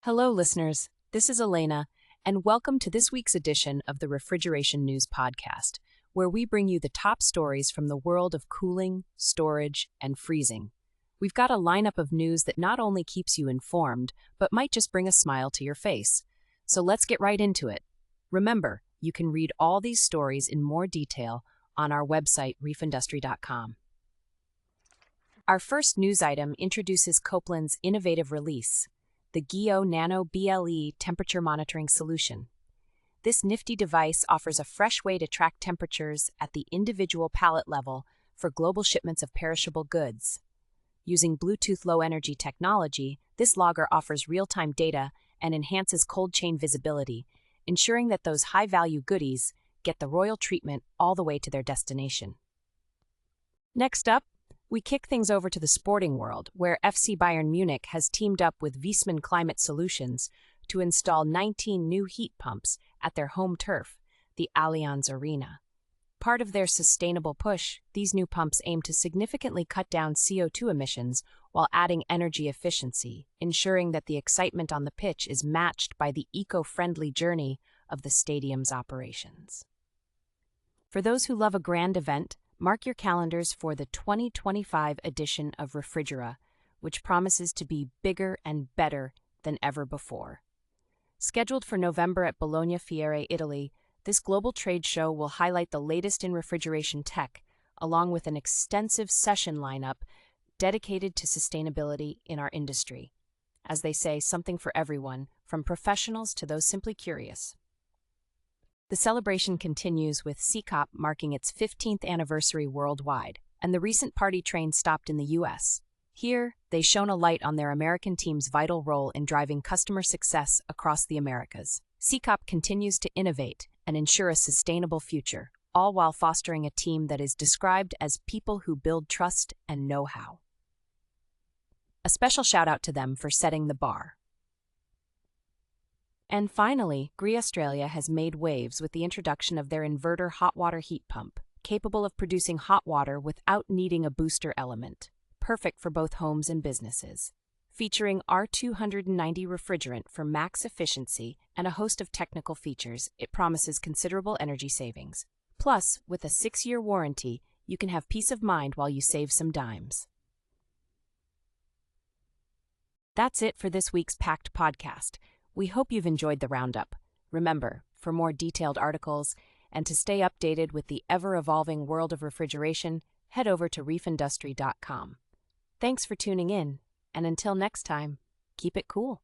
Hello, listeners. This is Elena, and welcome to this week's edition of the Refrigeration News Podcast, where we bring you the top stories from the world of cooling, storage, and freezing. We've got a lineup of news that not only keeps you informed, but might just bring a smile to your face. So let's get right into it. Remember, you can read all these stories in more detail on our website, refindustry.com. Our first news item introduces Copeland's innovative release, the GO Nano BLE temperature monitoring solution. This nifty device offers a fresh way to track temperatures at the individual pallet level for global shipments of perishable goods. Using Bluetooth low-energy technology, this logger offers real-time data and enhances cold chain visibility, ensuring that those high-value goodies get the royal treatment all the way to their destination. Next up, we kick things over to the sporting world, where FC Bayern Munich has teamed up with Viessmann Climate Solutions to install 19 new heat pumps at their home turf, the Allianz Arena. Part of their sustainable push, these new pumps aim to significantly cut down CO2 emissions while adding energy efficiency, ensuring that the excitement on the pitch is matched by the eco-friendly journey of the stadium's operations. For those who love a grand event, mark your calendars for the 2025 edition of Refrigera, which promises to be bigger and better than ever before. Scheduled for November at Bologna Fiere, Italy, this global trade show will highlight the latest in refrigeration tech, along with an extensive session lineup dedicated to sustainability in our industry. As they say, something for everyone, from professionals to those simply curious. The celebration continues with Secop marking its 15th anniversary worldwide, and the recent party train stopped in the U.S. Here, they shone a light on their American team's vital role in driving customer success across the Americas. Secop continues to innovate and ensure a sustainable future, all while fostering a team that is described as people who build trust and know-how. A special shout-out to them for setting the bar. And finally, Gree Australia has made waves with the introduction of their inverter hot water heat pump, capable of producing hot water without needing a booster element, perfect for both homes and businesses. Featuring R290 refrigerant for max efficiency and a host of technical features, it promises considerable energy savings. Plus, with a 6-year warranty, you can have peace of mind while you save some dimes. That's it for this week's Packed podcast. We hope you've enjoyed the roundup. Remember, for more detailed articles and to stay updated with the ever-evolving world of refrigeration, head over to refindustry.com. Thanks for tuning in, and until next time, keep it cool.